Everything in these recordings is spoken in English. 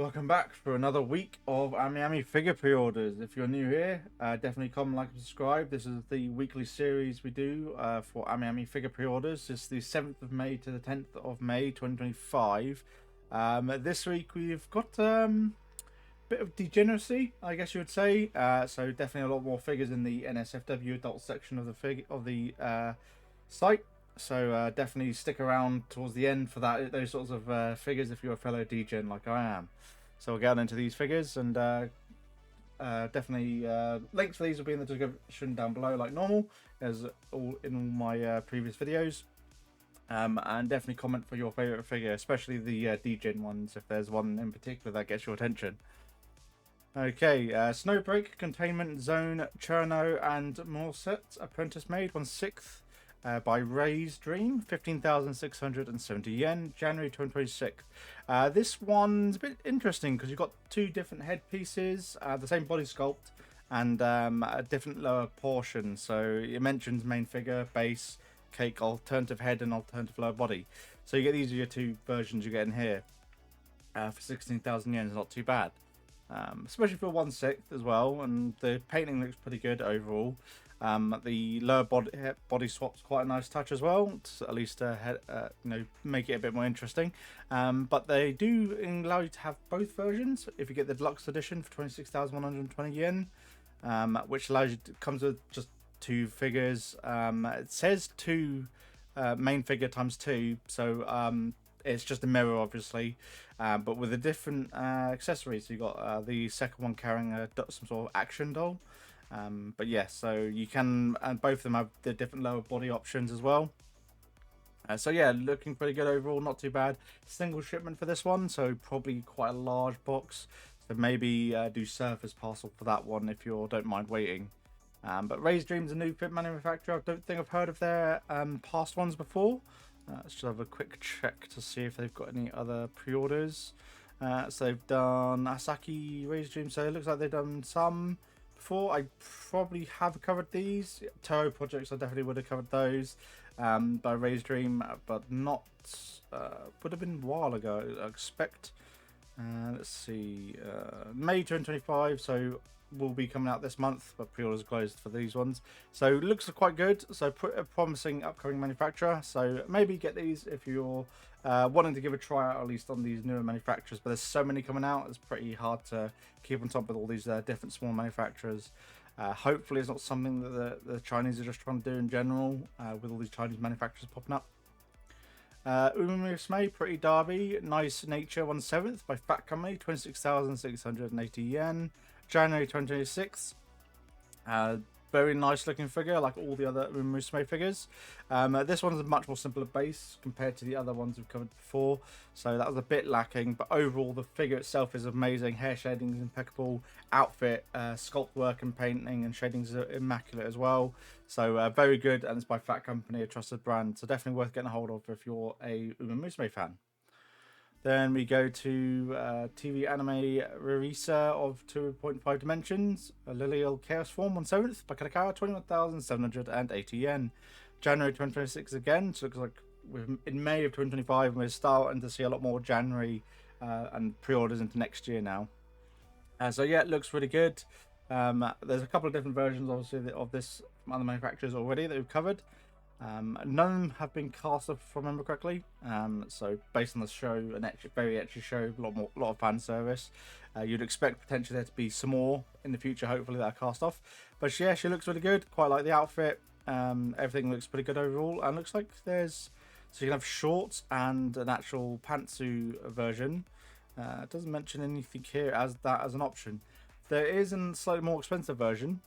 Welcome back for another week of AmiAmi figure pre-orders. If you're new here, definitely comment, like, and subscribe. This is the weekly series we do for AmiAmi figure pre-orders. It's the 7th of May to the 10th of May 2025. This week we've got a bit of degeneracy, I guess you would say. So definitely a lot more figures in the NSFW adult section of the site. So definitely stick around towards the end for those sorts of figures if you're a fellow degen like I am. So we'll get on into these figures, and definitely links for these will be in the description down below like normal, as all in all my previous videos. And definitely comment for your favourite figure, especially the degen ones, if there's one in particular that gets your attention. Okay, Snowbreak, Containment Zone, Cherno, and Morset, Apprentice Made, 1/6. By Ray's Dream, 15,670 yen, January 2026. This one's a bit interesting because you've got two different headpieces, the same body sculpt, and a different lower portion. So it mentions main figure, base, cake, alternative head, and alternative lower body. So you get these are your two versions you get in here. For 16,000 yen is not too bad. Especially for 1/6 as well, and the painting looks pretty good overall. The lower body swap's quite a nice touch as well, to at least make it a bit more interesting. But they do allow you to have both versions if you get the deluxe edition for 26,120 yen, which allows you comes with just two figures. It says two main figure times two, so it's just a mirror, obviously, but with a different accessories. So you got the second one carrying some sort of action doll. But yeah, so you can, and both of them have the different lower body options as well. So yeah, looking pretty good overall, not too bad. Single shipment for this one, so probably quite a large box. So maybe do surface parcel for that one if you don't mind waiting. But Ray's Dream's a new fit manufacturer. I don't think I've heard of their past ones before. Let's just have a quick check to see if they've got any other pre-orders. So they've done Asaki Ray's Dream, so it looks like they've done some before. I probably have covered these. Toho projects, I definitely would have covered those by Ray's Dream, but not, would have been a while ago, I expect. Let's see, May 2025, so will be coming out this month, but pre-orders closed for these ones. So looks quite good, so a promising upcoming manufacturer. So maybe get these if you're wanting to give a try out, at least on these newer manufacturers. But there's so many coming out, it's pretty hard to keep on top with all these different small manufacturers. Hopefully it's not something that the Chinese are just trying to do in general, with all these Chinese manufacturers popping up. Umamusume, Pretty Derby, Nice Nature, 1/7 by Fat Company, 26,680 yen, January 2026. Very nice looking figure, like all the other Umamusume figures. This one's a much more simpler base compared to the other ones we've covered before, so that was a bit lacking. But overall, the figure itself is amazing. Hair shading is impeccable. Outfit, sculpt work and painting and shading is immaculate as well. So very good, and it's by Fat Company, a trusted brand. So definitely worth getting a hold of if you're a Umamusume fan. Then we go to TV anime Rarisa of 2.5 dimensions, a Lilial Chaos Form, 1/7 by Kadakawa, 21,780 yen. January 2026 again, so it looks like we're in May of 2025, and we're starting to see a lot more January and pre-orders into next year now. So yeah, it looks really good. There's a couple of different versions, obviously, of this from other manufacturers already that we've covered. None of them have been cast off, if I remember correctly. So based on the show, very ecchi show, a lot of fan service. You'd expect potentially there to be some more in the future, hopefully, that are cast off. But yeah, she looks really good. Quite like the outfit. Everything looks pretty good overall, and looks like so you can have shorts and an actual pantsuit version. It doesn't mention anything here as an option. There is a slightly more expensive version,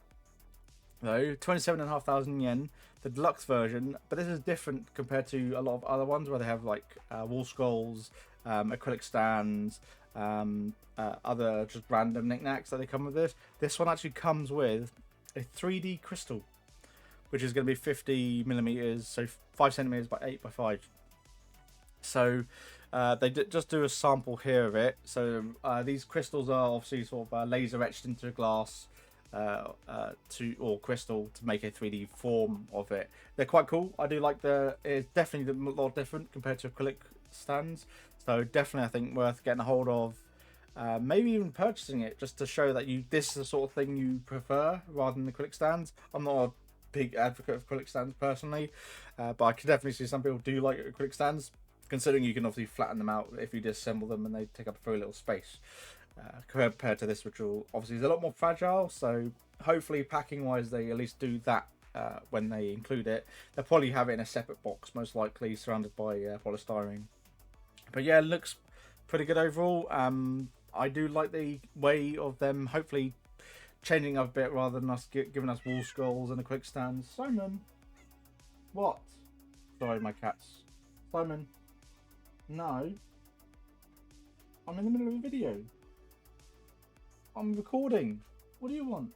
though, 27,500 yen, the deluxe version. But this is different compared to a lot of other ones where they have like wall scrolls, acrylic stands, other just random knickknacks that they come with it. This one actually comes with a 3D crystal, which is going to be 50 millimeters, so 5 centimeters by 8 by 5. So they just do a sample here of it. So these crystals are obviously sort of laser etched into glass or crystal to make a 3D form of it. They're quite cool. I do like it's definitely a lot different compared to acrylic stands. So definitely, I think worth getting a hold of maybe even purchasing it just to show that this is the sort of thing you prefer rather than the acrylic stands. I'm not a big advocate of acrylic stands personally, but I can definitely see some people do like acrylic stands, considering you can obviously flatten them out if you disassemble them and they take up a very little space, compared to this, which will obviously is a lot more fragile. So hopefully packing wise they at least do that. When they include it, they'll probably have it in a separate box, most likely surrounded by polystyrene. But yeah, it looks pretty good overall. I do like the way of them hopefully changing up a bit rather than us giving us wall scrolls and a quick stand. Simon, what? Sorry, my cats. Simon, no. I'm in the middle of a video. I'm recording. What do you want?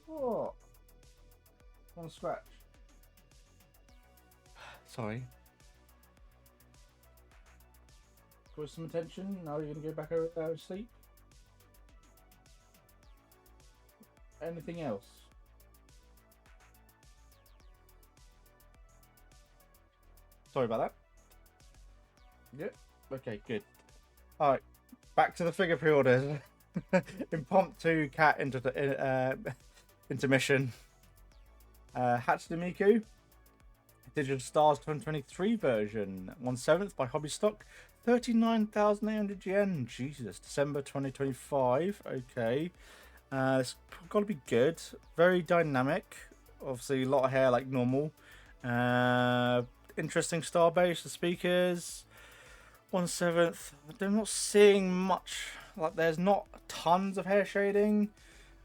What? Want to scratch? Sorry. For some attention. Now you're gonna go back to sleep. Anything else? Sorry about that. Yep. Okay, good. Alright, back to the figure pre-orders. Impromptu cat intermission. Hatsune Miku, Digital Stars 2023 version, 1/7 by Hobby Stock, 39,800 yen. Jesus, December 2025. Okay, it's got to be good. Very dynamic. Obviously, a lot of hair like normal. Interesting star base. The speakers, 1/7. I'm not seeing much. Like, there's not tons of hair shading.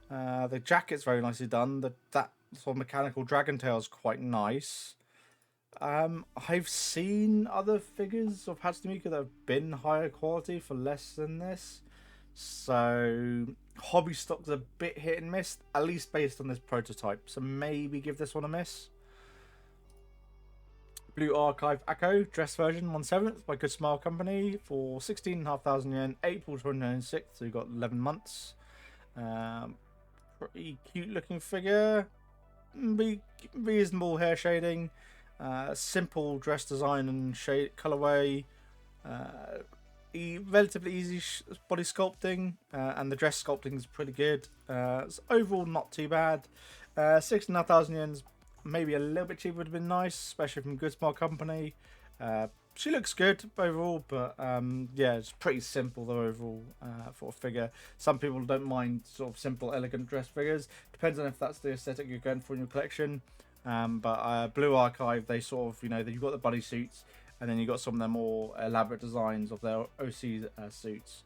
The jacket's very nicely done. That sort of mechanical dragon tail is quite nice. I've seen other figures of Hatsune Miku that have been higher quality for less than this. So Hobby Stock's a bit hit and miss, at least based on this prototype. So maybe give this one a miss. Blue Archive Echo dress version, 1/7 by Good Smile Company for 16,500 yen, April 2026. So you've got 11 months. Pretty cute looking figure. Reasonable hair shading. Simple dress design and shade colorway. Relatively easy body sculpting, and the dress sculpting is pretty good. It's overall not too bad. 16,500 yens. Maybe a little bit cheaper would have been nice, especially from Good Smile Company. She looks good overall, but yeah, it's pretty simple though overall for a figure. Some people don't mind sort of simple, elegant dress figures. Depends on if that's the aesthetic you're going for in your collection. But Blue Archive, they sort of, you've got the bodysuits, and then you've got some of their more elaborate designs of their OC suits,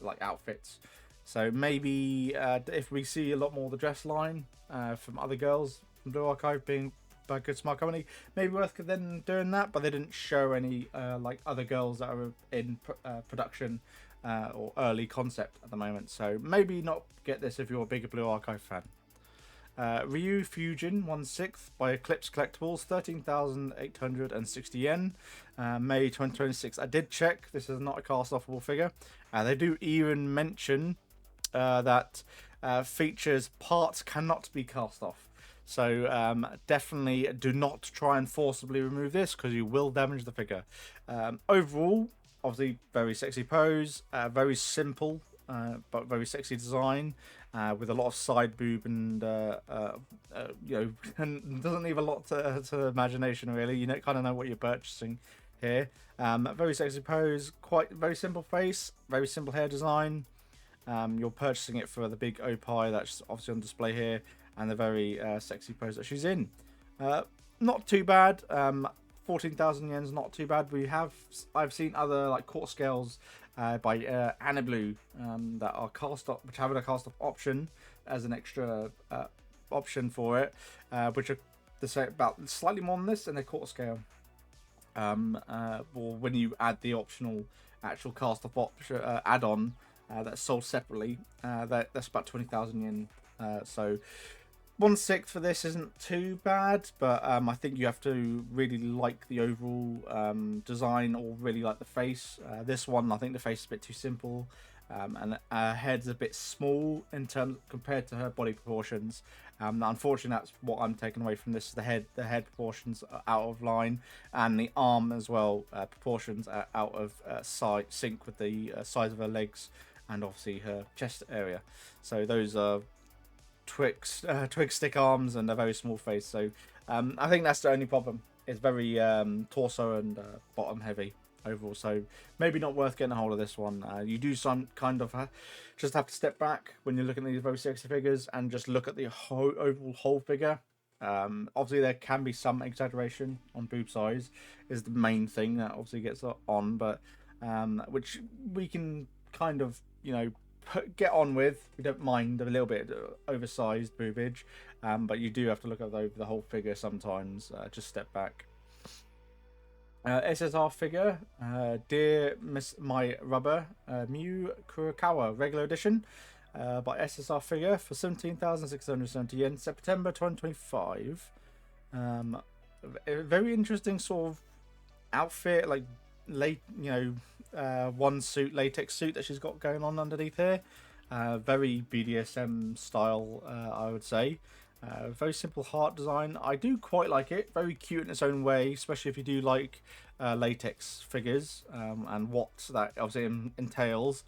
like outfits. So maybe if we see a lot more of the dress line from other girls from Blue Archive being by Good Smile Company, maybe worth then doing that. But they didn't show any like other girls that are in production or early concept at the moment. So maybe not get this if you're a bigger Blue Archive fan. Ryu Fusion 1/6 by Eclipse Collectibles, 13,860 yen, May 2026. I did check, this is not a cast-offable figure. They do even mention that features parts cannot be cast off. So definitely do not try and forcibly remove this, because you will damage the figure. Overall, obviously very sexy pose, very simple but very sexy design, with a lot of side boob and and doesn't leave a lot to imagination really. You kind of know what you're purchasing here. Very sexy pose, very simple face, very simple hair design. You're purchasing it for the big opie that's obviously on display here, and the very sexy pose that she's in. Not too bad. 14,000 yen's not too bad. I've seen other like quarter scales by Anablu that are cast off, which have a cast off option as an extra option for it, which are about slightly more than this, and they're quarter scale. Or when you add the optional actual cast off option add-on that's sold separately, that's about 20,000 yen. So 1/6 for this isn't too bad, but I think you have to really like the overall design, or really like the face. This one, I think the face is a bit too simple, and her head's a bit small in terms compared to her body proportions, Unfortunately, that's what I'm taking away from this. The head proportions are out of line, and the arm as well, proportions are out of sync with the size of her legs and obviously her chest area. So those are twig stick arms and a very small face. So I think that's the only problem. It's very torso and bottom heavy overall, so maybe not worth getting a hold of this one. You do some kind of just have to step back when you're looking at these very sexy figures and just look at the overall whole figure. Obviously there can be some exaggeration on boob size is the main thing that obviously gets on, but which we can kind of, you know, get on with. We don't mind a little bit oversized boobage, but you do have to look at the whole figure sometimes. Just step back. SSR figure, Dear Miss My Rubber, Mew Kurokawa regular edition, by SSR figure for 17,670 yen, September 2025. A very interesting sort of outfit, like one suit, latex suit that she's got going on underneath here. Very BDSM style, I would say. Very simple heart design. I do quite like it. Very cute in its own way, especially if you do like latex figures and what that obviously entails.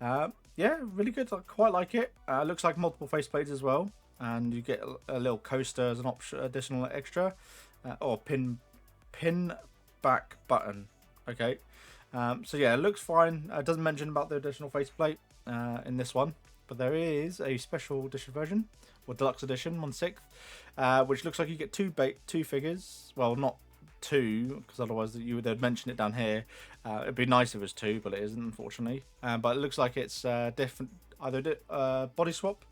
Yeah, really good. I quite like it. Looks like multiple faceplates as well, and you get a little coaster as an option, additional extra, or pin back button. Okay, so yeah, it looks fine. It doesn't mention about the additional faceplate in this one, but there is a special edition version, or deluxe edition, 1/6, which looks like you get two figures. Well, not two, because otherwise they'd mention it down here. It'd be nice if it was two, but it isn't, unfortunately. But it looks like it's different, either body swap.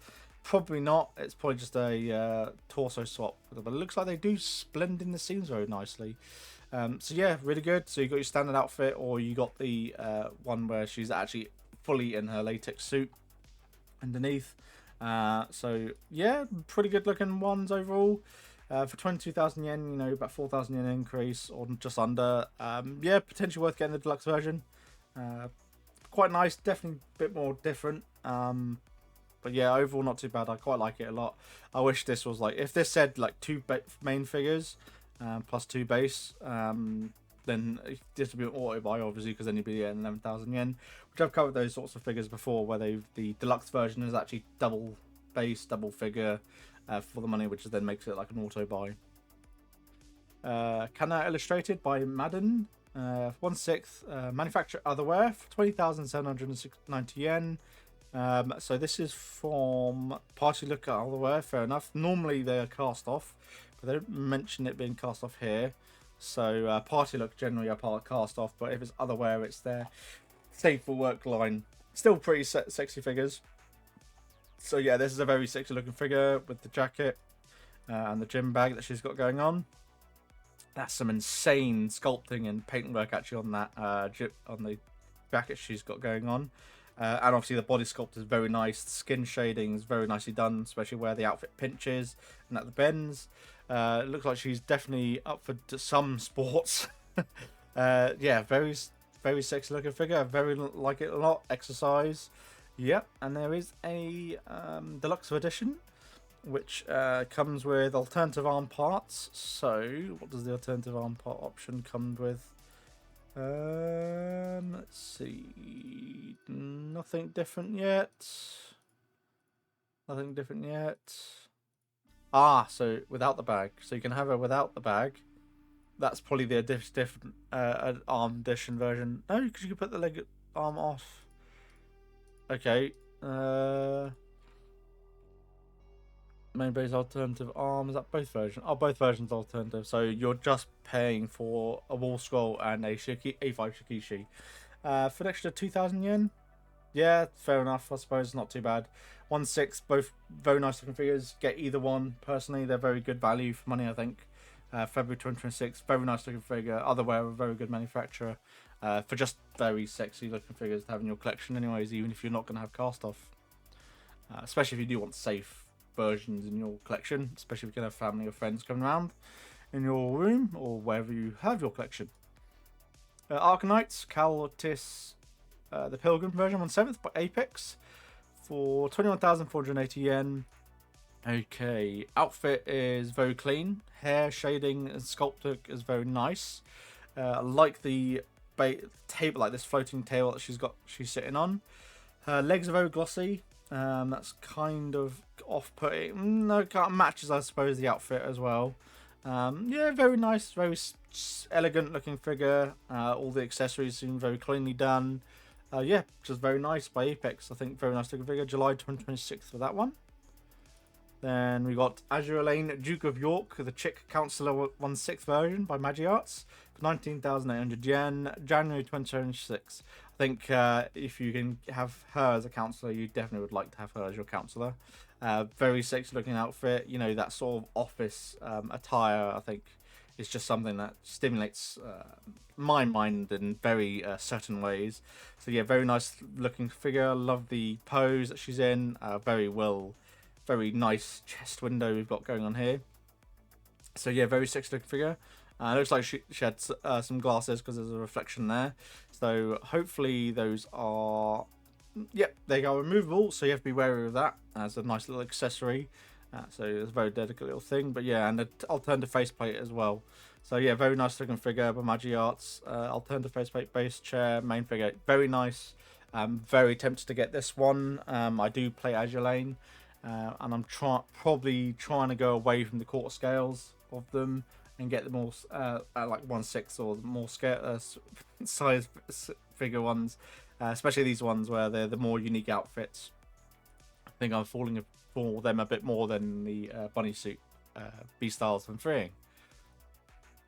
Probably not. It's probably just a torso swap. But it looks like they do blend in the scenes very nicely. So yeah, really good. So you got your standard outfit, or you got the one where she's actually fully in her latex suit underneath. So yeah, pretty good looking ones overall. For 22,000 yen, you know, about 4,000 yen increase, or just under. Yeah, potentially worth getting the deluxe version. Quite nice, definitely a bit more different. But yeah, overall not too bad. I quite like it a lot. I wish this was like, if this said like two main figures plus two base, then this would be an auto buy, obviously, because then you'd be getting 11,000 yen. Which I've covered those sorts of figures before, where the deluxe version is actually double base, double figure for the money, which then makes it like an auto buy. Kana illustrated by Madden, 1/6, manufacturer otherware for 20,790 yen. So this is from Party Look at Otherware, fair enough. Normally they're cast off, but they don't mention it being cast off here. So Party Look generally are cast off, but if it's otherware, it's their safe for work line. Still pretty sexy figures. So yeah, this is a very sexy looking figure with the jacket and the gym bag that she's got going on. That's some insane sculpting and paint work actually on that on the jacket she's got going on. And obviously the body sculpt is very nice. The skin shading is very nicely done, especially where the outfit pinches and at the bends. It looks like she's definitely up for some sports. Yeah, very sexy looking figure. I very like it a lot. Exercise. Yep, and there is a deluxe edition, which comes with alternative arm parts. So, what does the alternative arm part option come with? Let's see. Nothing different yet. Nothing different yet. Ah, so without the bag. So you can have her without the bag. That's probably the different arm edition version. No, because you can put the leg arm off. Okay. Main base alternative arm. Is that both versions? Oh, both versions alternative. So you're just paying for a wall scroll and a A5 Shikishi. For an extra 2,000 yen. Yeah, fair enough. I suppose not too bad. 1/6, both very nice looking figures. Get either one. Personally, they're very good value for money, I think. February 2026, very nice looking figure. Otherware, a very good manufacturer. For just very sexy looking figures to have in your collection anyways, even if you're not going to have cast off. Especially if you do want safe versions in your collection, especially if you can have family or friends coming around in your room or wherever you have your collection. Arcanites, Caltis, the Pilgrim version, 1/7 by Apex for 21,480 yen. Okay, outfit is very clean. Hair shading and sculpture is very nice. I like the table, like this floating table that she's sitting on. Her legs are very glossy. That's kind of off-putting. No, kind of matches, I suppose, the outfit as well. Yeah, very nice, very elegant looking figure. All the accessories seem very cleanly done. Yeah, just very nice by Apex. I think very nice looking figure. July 2026 for that one. Then we got Azure Lane, Duke of York, the Chick Counselor 1/6 version by Magiarts for 19,800 yen, January 2026. I think if you can have her as a counselor, you definitely would like to have her as your counselor. Very sexy looking outfit, you know, that sort of office attire, I think, is just something that stimulates my mind in very certain ways. So yeah, very nice looking figure. Love the pose that she's in. Very nice chest window we've got going on here. So yeah, very sexy looking figure. Looks like she had some glasses because there's a reflection there. So hopefully those are, yep, they are removable. So you have to be wary of that. As a nice little accessory. So it's a very delicate little thing. But yeah, and the alternative faceplate as well. So yeah, very nice looking figure by Magiarts. Alternative faceplate, base chair, main figure, very nice. I'm very tempted to get this one. I do play Azure Lane. And I'm probably trying to go away from the quarter scales of them and get the more like 1/6 or more scale size figure ones, especially these ones where they're the more unique outfits. I think I'm falling for them a bit more than the bunny suit B-Styles and freeing.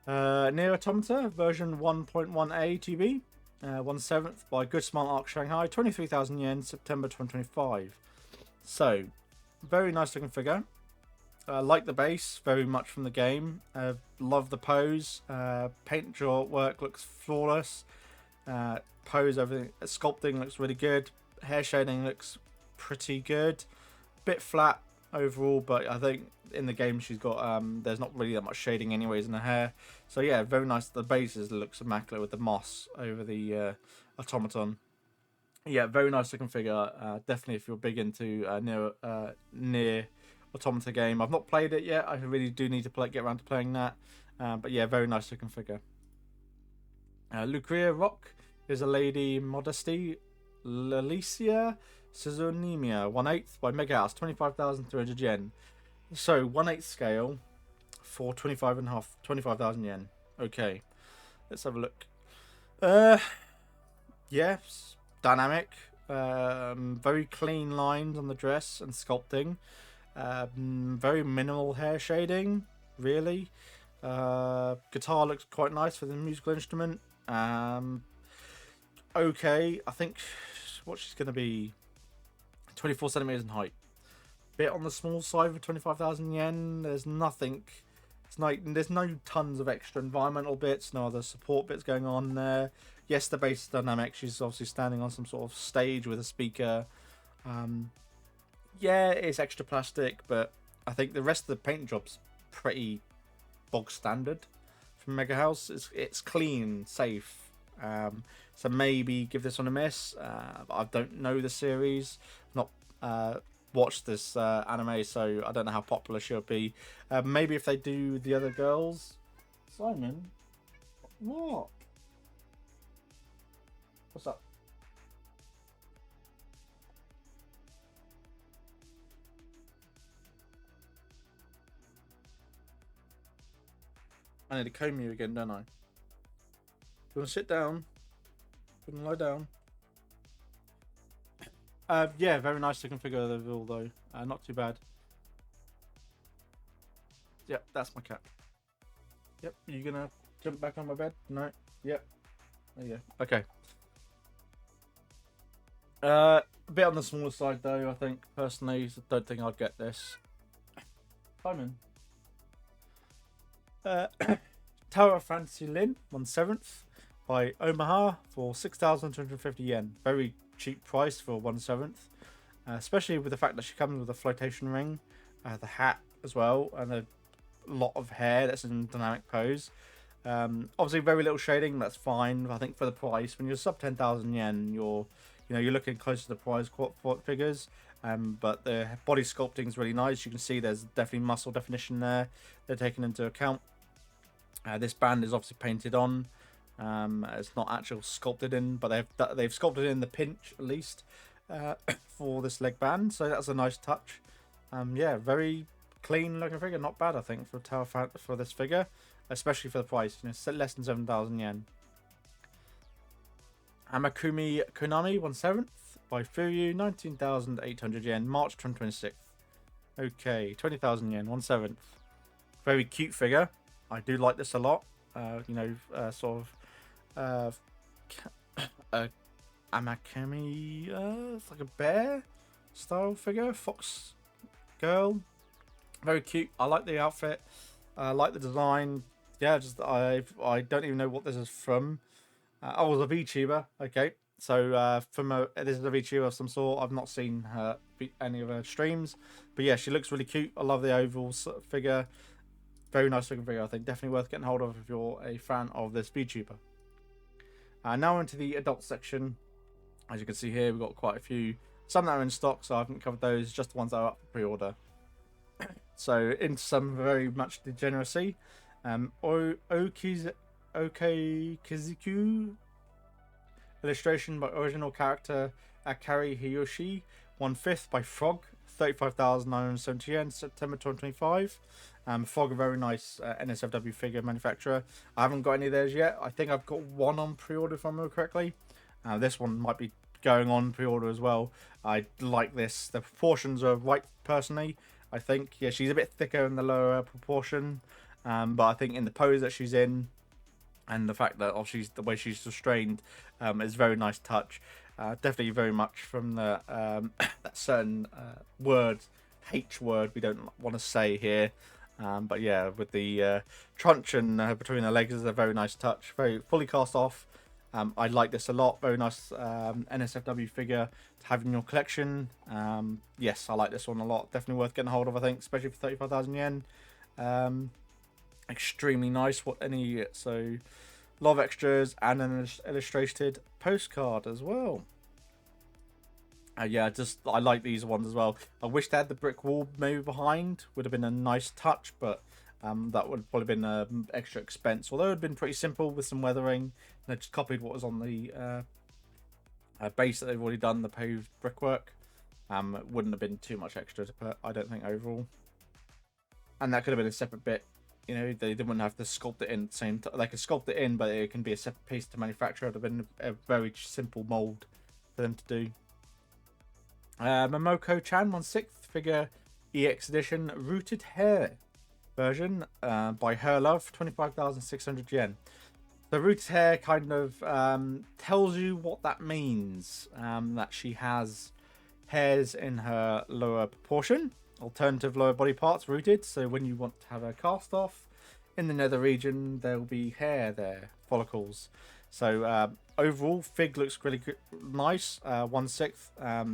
Near Automata version 1.1A TB, 1/7 by Good Smile Arc Shanghai, 23,000 yen, September 2025. So. Very nice looking figure. Like the base very much from the game. Love the pose. Paint job work looks flawless. Pose, everything. Sculpting looks really good. Hair shading looks pretty good. Bit flat overall, but I think in the game she's got there's not really that much shading anyways in her hair. So yeah, very nice. The bases looks immaculate with the moss over the automaton. Yeah, very nice looking figure. Definitely, if you're big into near Automata game, I've not played it yet. I really do need to get around to playing that. But yeah, very nice looking figure. Lucria Rock is a Lady Modesty Lalicia Suzunemia 1/8 by Mega House, 25,300 yen. So 1/8 scale for 25,000 yen. Okay, let's have a look. Yes. Dynamic, very clean lines on the dress and sculpting, very minimal hair shading, really. Guitar looks quite nice for the musical instrument. Okay, I think what she's going to be 24 centimeters in height. Bit on the small side for 25,000 yen. There's nothing. There's no tons of extra environmental bits, no other support bits going on there. Yes, the base is dynamic. She's obviously standing on some sort of stage with a speaker. Yeah, it's extra plastic, but I think the rest of the paint job's pretty bog standard from Mega House. It's clean, safe. So maybe give this one a miss. I don't know the series. Not watched this anime, so I don't know how popular she'll be. Maybe if they do the other girls. Simon, what? What's up? I need to comb you again, don't I? You want to sit down? You want to lie down? Yeah, very nice looking figure of the all though. Not too bad. Yep, that's my cat. Yep, you gonna jump back on my bed? No. Yep. There you go. Okay. A bit on the smaller side though, I think, personally. So don't think I'd get this. Simon. Tower of Fantasy Lin, 1/7 by Omaha for 6,250 yen. Very cheap price for 1/7, especially with the fact that she comes with a flotation ring, the hat as well, and a lot of hair that's in dynamic pose. Obviously very little shading, that's fine. I think for the price, when you're sub 10,000 yen, you're you know, you're looking closer to the prize figures. But the body sculpting is really nice. You can see there's definitely muscle definition there. They're taken into account. This band is obviously painted on. It's not actually sculpted in, but they've sculpted in the pinch at least for this leg band. So that's a nice touch. Yeah, very clean looking figure. Not bad, I think, for Tower for this figure, especially for the price. You know, less than 7,000 yen. AmiAmi Konami 1/7 by Furyu, 19,800 yen, March 2026. Okay, 20,000 yen, 1/7. Very cute figure. I do like this a lot. You know, sort of AmiAmi, it's like a bear style figure, fox girl. Very cute. I like the outfit. I like the design. Yeah, just I don't even know what this is from. Oh, it was a VTuber. Okay, so this is a VTuber of some sort. I've not seen any of her streams, but yeah, she looks really cute. I love the overall figure. Very nice looking figure. I think definitely worth getting hold of if you're a fan of this VTuber. Now into the adult section. As you can see here, we've got quite a few. Some that are in stock, so I haven't covered those. Just the ones that are up for pre-order. So into some very much degeneracy. Kiziku. Illustration by original character Akari Hiyoshi. 1/5 by Frog. 35,970 yen. September 2025. Frog, a very nice NSFW figure manufacturer. I haven't got any of theirs yet. I think I've got one on pre-order if I remember correctly. This one might be going on pre-order as well. I like this. The proportions are right personally. I think, yeah, she's a bit thicker in the lower proportion, but I think in the pose that she's in, and the fact that the way she's restrained, is a very nice touch. Definitely very much from the that certain word, H word, we don't want to say here. But yeah, with the truncheon between the legs is a very nice touch. Very fully cast off. I like this a lot. Very nice NSFW figure to have in your collection. Yes, I like this one a lot. Definitely worth getting hold of, I think, especially for 35,000 yen. Extremely nice. So a lot of extras and an illustrated postcard as well. Yeah, I like these ones as well. I wish they had the brick wall maybe behind. Would have been a nice touch, but that would have probably been an extra expense. Although it would have been pretty simple with some weathering. They just copied what was on the base that they've already done, the paved brickwork. It wouldn't have been too much extra to put, I don't think, overall. And that could have been a separate bit. You know, they wouldn't have to sculpt it in at the same time. They could sculpt it in, but it can be a separate piece to manufacture. It would have been a very simple mold for them to do. Momoko-chan 1/6 figure EX edition rooted hair version by Her Love, 25,600 yen. The rooted hair kind of tells you what that means. That she has hairs in her lower proportion, alternative lower body parts rooted. So when you want to have a cast off in the nether region, there will be hair there, follicles. So overall, fig looks really good, nice. 1/6. I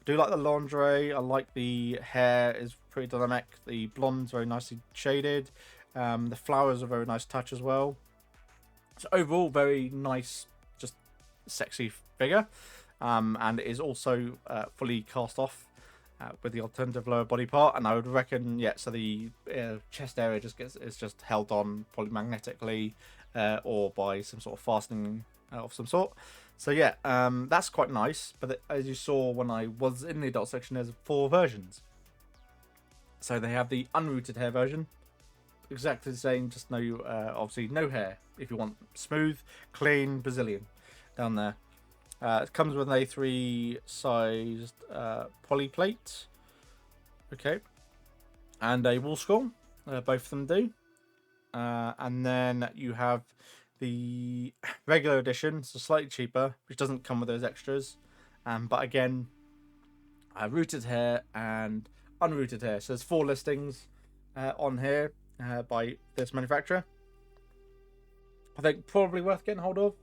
do like the lingerie. I like the hair is pretty dynamic. The blonde's very nicely shaded. The flowers are a very nice touch as well. So overall, very nice, just sexy figure. And it is also fully cast off with the alternative lower body part. And I would reckon, yeah, so the chest area is just held on probably magnetically or by some sort of fastening of some sort. So yeah, that's quite nice. But as you saw when I was in the adult section, there's 4 versions. So they have the unrooted hair version, exactly the same, just no, obviously no hair. If you want smooth, clean Brazilian down there. It comes with an A3 sized poly plate. Okay, and a wall scroll. Both of them do. And then you have the regular edition, so slightly cheaper, which doesn't come with those extras. But again, rooted hair and unrooted hair. So there's 4 listings on here by this manufacturer. I think probably worth getting hold of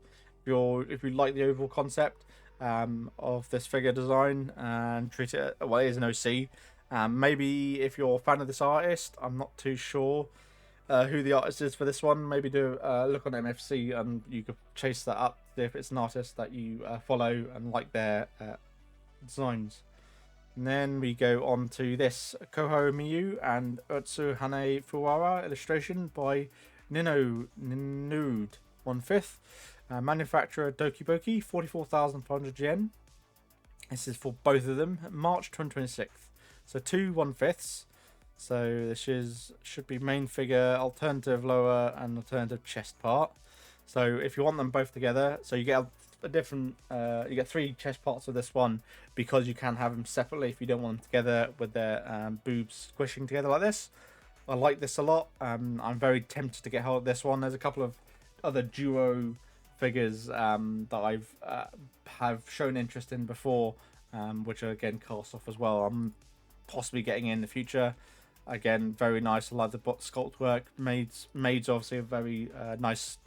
if you like the overall concept of this figure design and treat it, well, it is an OC. Maybe if you're a fan of this artist, I'm not too sure who the artist is for this one. Maybe do look on MFC and you could chase that up, see if it's an artist that you follow and like their designs. And then we go on to this Koho Miyu and Utsu Hane Fuwara illustration by Nino Nude 1/5. Manufacturer Dokiboki, 44,500 yen. This is for both of them, March 2026. So 2 1/5s. So this should be main figure, alternative lower, and alternative chest part. So if you want them both together, so you get a different, you get 3 chest parts of this one, because you can have them separately if you don't want them together with their boobs squishing together like this. I like this a lot. I'm very tempted to get hold of this one. There's a couple of other duo figures that I've have shown interest in before, which are again cast off as well. I'm possibly getting in the future. Again, very nice. I like the sculpt work. Maids obviously a very nice.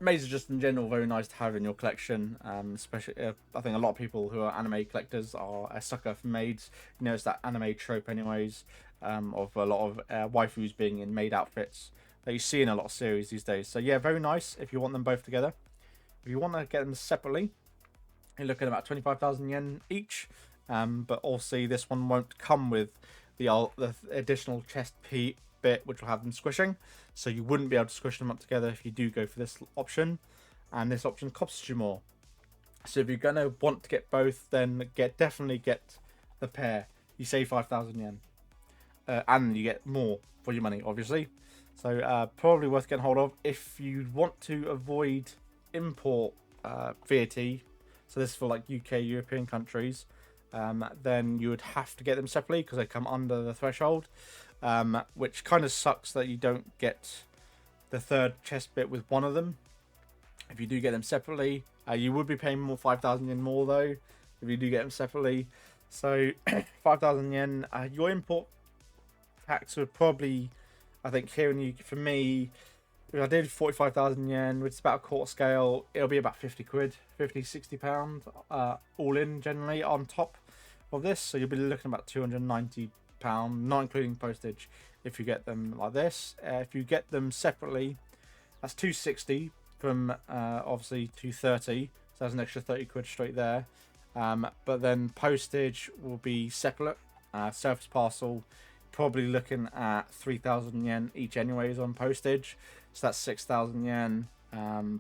Maids are just in general very nice to have in your collection. Especially, I think a lot of people who are anime collectors are a sucker for maids. You know, it's that anime trope, anyways, of a lot of waifus being in maid outfits that you see in a lot of series these days. So yeah, very nice if you want them both together. If you want to get them separately, you're looking at about 25,000 yen each. But also this one won't come with the additional chest bit, which will have them squishing. So you wouldn't be able to squish them up together if you do go for this option. And this option costs you more. So if you're going to want to get both, then definitely get the pair. You save 5,000 yen. And you get more for your money, obviously. So probably worth getting hold of. If you want to avoid import VAT, so this is for like UK, European countries, then you would have to get them separately because they come under the threshold, which kind of sucks that you don't get the third chest bit with one of them. If you do get them separately, you would be paying more 5,000 yen more though if you do get them separately. So 5,000 yen. Your import tax would probably, I think here in the UK, for me, if I did 45,000 yen, which is about a quarter scale, it'll be about 50 quid, 50, 60 pound, all in generally on top of this. So you'll be looking about 290 pound, not including postage, if you get them like this. If you get them separately, that's 260 from obviously 230, so that's an extra 30 quid straight there. But then postage will be separate. Surface parcel, probably looking at 3,000 yen each anyways on postage, so that's 6,000 yen.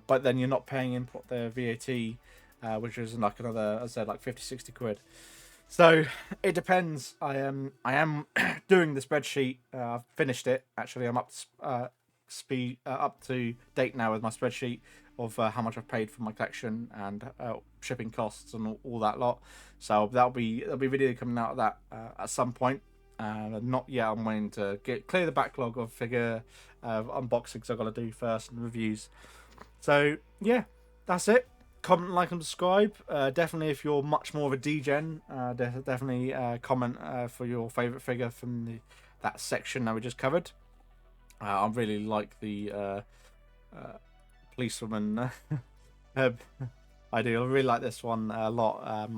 But then you're not paying import the VAT, which is like another, as I said, like 50-60 quid. So it depends. I am doing the spreadsheet. I've finished it actually. I'm up to date now with my spreadsheet of how much I've paid for my collection and shipping costs and all that lot. So there'll be a video coming out of that at some point. Not yet. I'm waiting to clear the backlog of figure unboxings I've got to do first and reviews. So yeah, that's it. Comment, like, and subscribe. Definitely, if you're much more of a degen, definitely comment for your favourite figure from that section that we just covered. I really like the policewoman. I do. I really like this one a lot.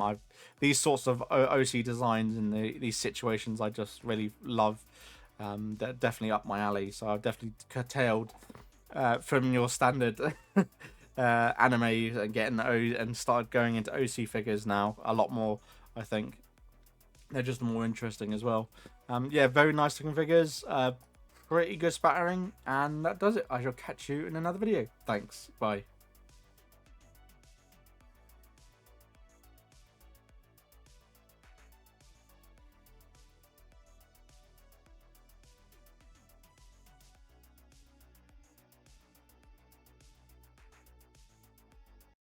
These sorts of OC designs and these situations I just really love. They're definitely up my alley. So I've definitely curtailed from your standard anime and getting and started going into OC figures now a lot more. I think they're just more interesting as well. Yeah, very nice looking figures. Pretty good spattering, and that does it. I shall catch you in another video. Thanks. Bye.